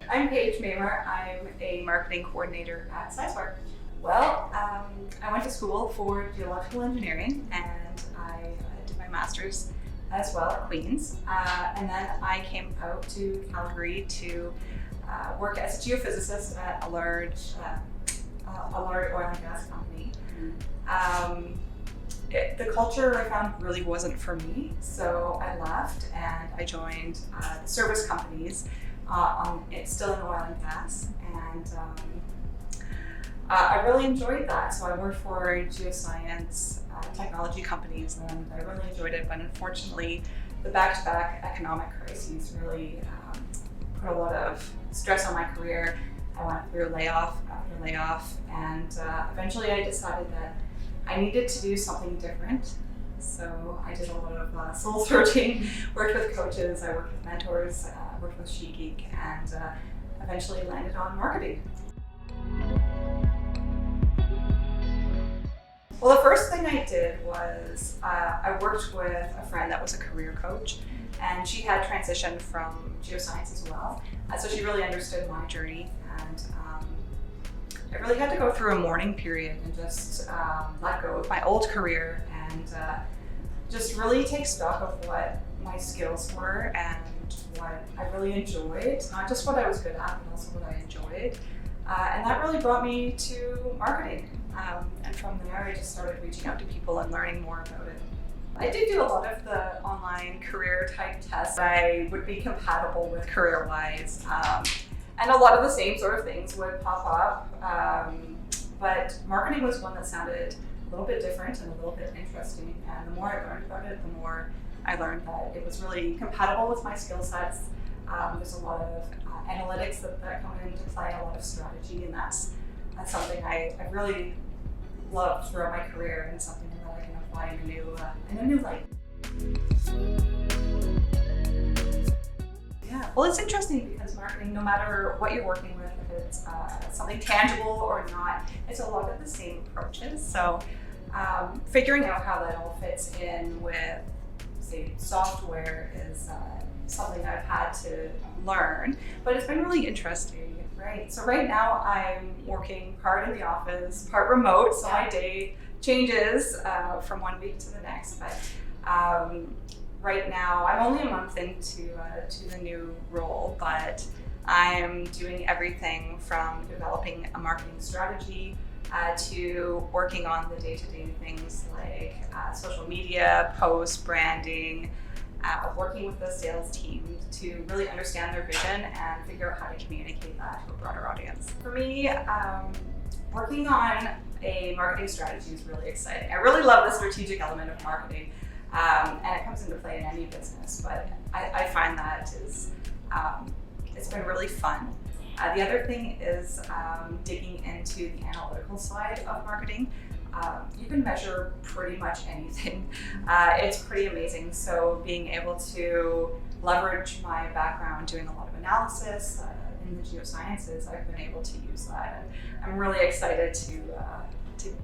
I'm Paige. I'm a marketing coordinator at SciSpark. Well, I went to school for geological engineering and I did my master's as well at Queen's. And then I came out to Calgary to work as a geophysicist at a large oil and gas company. The culture I found really wasn't for me, so I left and I joined the service companies. It's still in oil and gas, and I really enjoyed that. So I worked for geoscience technology companies, and I really enjoyed it. But unfortunately, the back-to-back economic crises really put a lot of stress on my career. I went through layoff after layoff, and eventually I decided that I needed to do something different. So I did a lot of soul searching, worked with coaches, I worked with mentors, worked with SheGeek, and eventually landed on marketing. Well, the first thing I did was I worked with a friend that was a career coach, and she had transitioned from geoscience as well. So she really understood my journey, and I really had to go through a mourning period and just let go of my old career and just really take stock of what my skills were and what I really enjoyed, not just what I was good at, but also what I enjoyed. And that really brought me to marketing. And from there, I just started reaching out to people and learning more about it. I did do a lot of the online career type tests I would be compatible with career-wise. And a lot of the same sort of things would pop up. But marketing was one that sounded a little bit different and a little bit interesting. And the more I learned about it, the more I learned that it was really compatible with my skill sets. There's a lot of analytics that come into play, a lot of strategy, and that's something I really loved throughout my career and something that I can apply in a new light. Yeah, well, it's interesting because marketing, no matter what you're working with, if it's something tangible or not, it's a lot of the same approaches. So figuring out how that all fits in with, say, software is something I've had to learn, but it's been really interesting, right? So right now I'm working part in the office, part remote, so my day changes from one week to the next, but right now I'm only a month into to the new role, but I'm doing everything from developing a marketing strategy to working on the day-to-day things like social media, posts, branding, working with the sales team to really understand their vision and figure out how to communicate that to a broader audience. For me, working on a marketing strategy is really exciting. I really love the strategic element of marketing, and it comes into play in any business, but I find that it's been really fun. The other thing is digging into the analytical side of marketing. You can measure pretty much anything. It's pretty amazing. So being able to leverage my background doing a lot of analysis in the geosciences, I've been able to use that. And I'm really excited to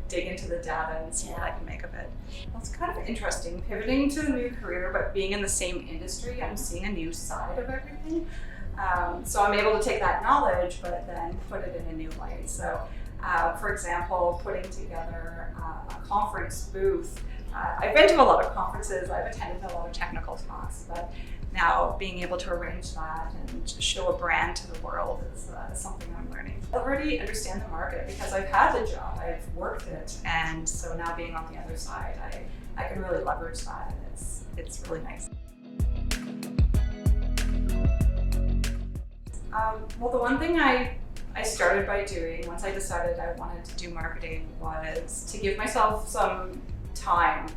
dig into the data and see what I can make of it. Well, it's kind of interesting, pivoting to a new career, but being in the same industry, I'm seeing a new side of everything. So I'm able to take that knowledge, but then put it in a new light. So for example, putting together a conference booth. I've been to a lot of conferences, I've attended a lot of technical talks, but now being able to arrange that and show a brand to the world is something I'm learning. I already understand the market because I've had the job, I've worked it, and so now being on the other side, I can really leverage that, and it's really nice. Well, the one thing I started by doing once I decided I wanted to do marketing was to give myself some time.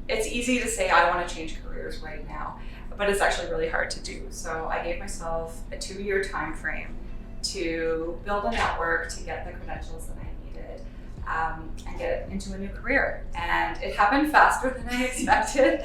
It's easy to say I want to change careers right now, but it's actually really hard to do. So I gave myself a 2-year time frame to build a network, to get the credentials that I needed, and get into a new career. And it happened faster than I expected.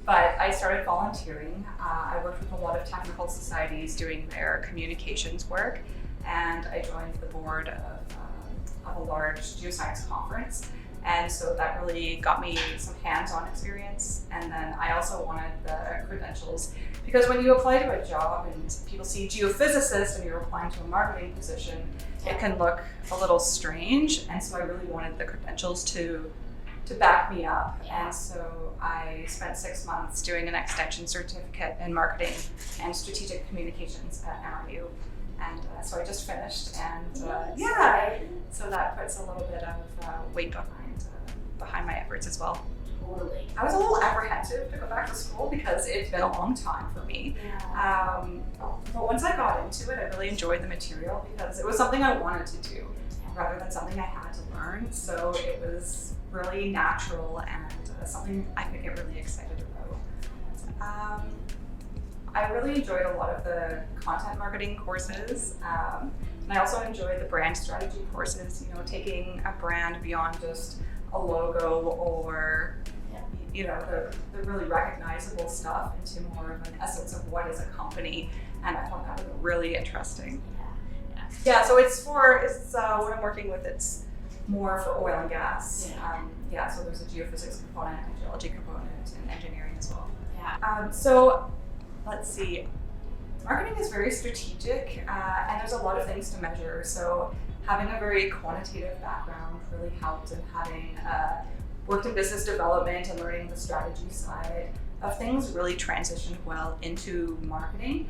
But I started volunteering. I worked with a lot of technical societies doing their communications work, and I joined the board of a large geoscience conference. And so that really got me some hands-on experience. And then I also wanted the credentials, because when you apply to a job and people see geophysicist and you're applying to a marketing position, it can look a little strange. And so I really wanted the credentials to back me up. And so I spent 6 months doing an extension certificate in marketing and strategic communications at NYU. And so I just finished, and so that puts a little bit of weight behind my efforts as well. Totally. I was a little apprehensive to go back to school because it's been a long time for me. But once I got into it, I really enjoyed the material because it was something I wanted to do rather than something I had to learn. So it was really natural and something I could get really excited about. I really enjoyed a lot of the content marketing courses. And I also enjoyed the brand strategy courses, taking a brand beyond just a logo or the really recognizable stuff into more of an essence of what is a company. And I found that was really interesting. So what I'm working with, it's more for oil and gas. So there's a geophysics component, a geology component, and engineering as well. So let's see. Marketing is very strategic, and there's a lot of things to measure. So having a very quantitative background really helped, and having worked in business development and learning the strategy side of things really transitioned well into marketing.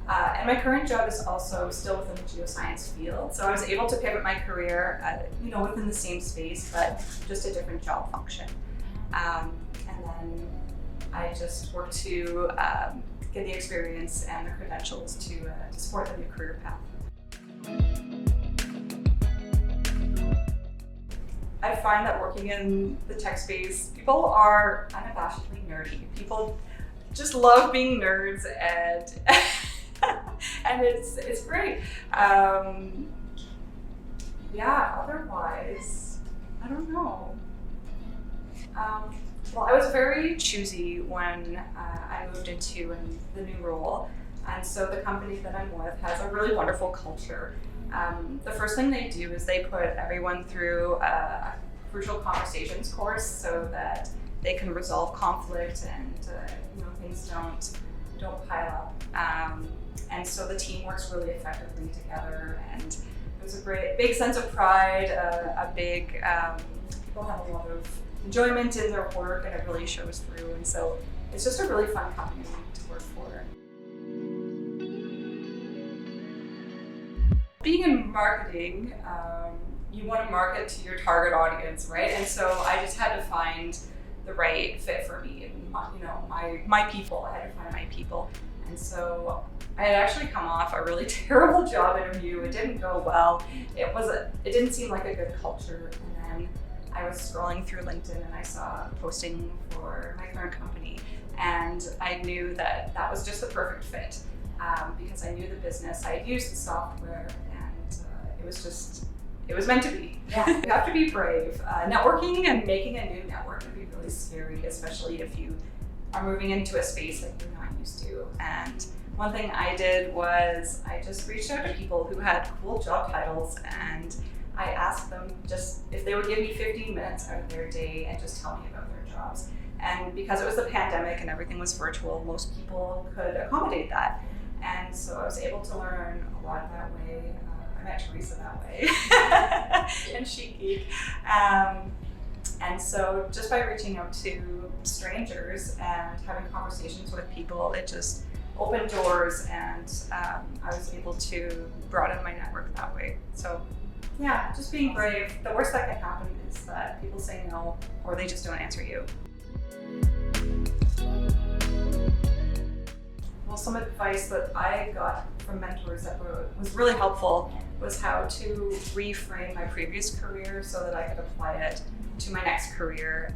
And my current job is also still within the geoscience field. So I was able to pivot my career, within the same space, but just a different job function. And then I just work to get the experience and the credentials to support the new career path. I find that working in the tech space, people are unabashedly nerdy. People just love being nerds, and and it's great. Otherwise, I don't know. Well, I was very choosy when I moved into the new role, and so the company that I'm with has a really wonderful culture. The first thing they do is they put everyone through a crucial conversations course so that they can resolve conflict and things don't pile up. And so the team works really effectively together, and there's a big sense of pride, people have a lot of enjoyment in their work, and it really shows through. And so it's just a really fun company to work for. Being in marketing, you want to market to your target audience, right? And so I just had to find the right fit for me, and my people. I had to find my people. And so I had actually come off a really terrible job interview. It didn't go well. It didn't seem like a good culture. And then I was scrolling through LinkedIn and I saw a posting for my current company, and I knew that was just the perfect fit because I knew the business. I had used the software, and it was meant to be. You have to be brave. Networking and making a new network can be really scary, especially if you are moving into a space that you're not used to. And one thing I did was I just reached out to people who had cool job titles, and I asked them just if they would give me 15 minutes out of their day and just tell me about their jobs. And because it was the pandemic and everything was virtual, most people could accommodate that. And so I was able to learn a lot that way. I met Teresa that way and Chic Geek. And so just by reaching out to strangers and having conversations with people, it just opened doors, and I was able to broaden my network that way. So just being brave. The worst that can happen is that people say no, or they just don't answer you. Well, some advice that I got from mentors that was really helpful was how to reframe my previous career so that I could apply it to my next career.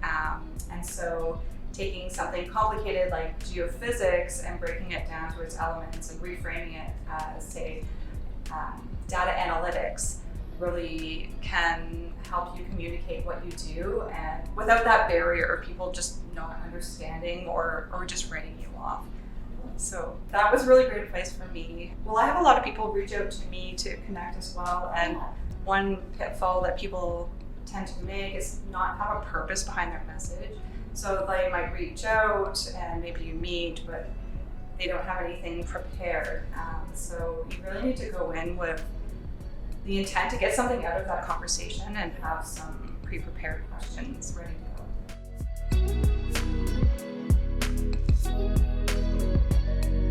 And so taking something complicated like geophysics and breaking it down to its elements and reframing it as, say, data analytics really can help you communicate what you do, and without that barrier of people just not understanding or just writing you off. So that was really great advice for me. Well, I have a lot of people reach out to me to connect as well, and one pitfall that people tend to make is not have a purpose behind their message. So they might reach out and maybe you meet, but they don't have anything prepared. So you really need to go in with the intent to get something out of that conversation and have some pre-prepared questions ready to go.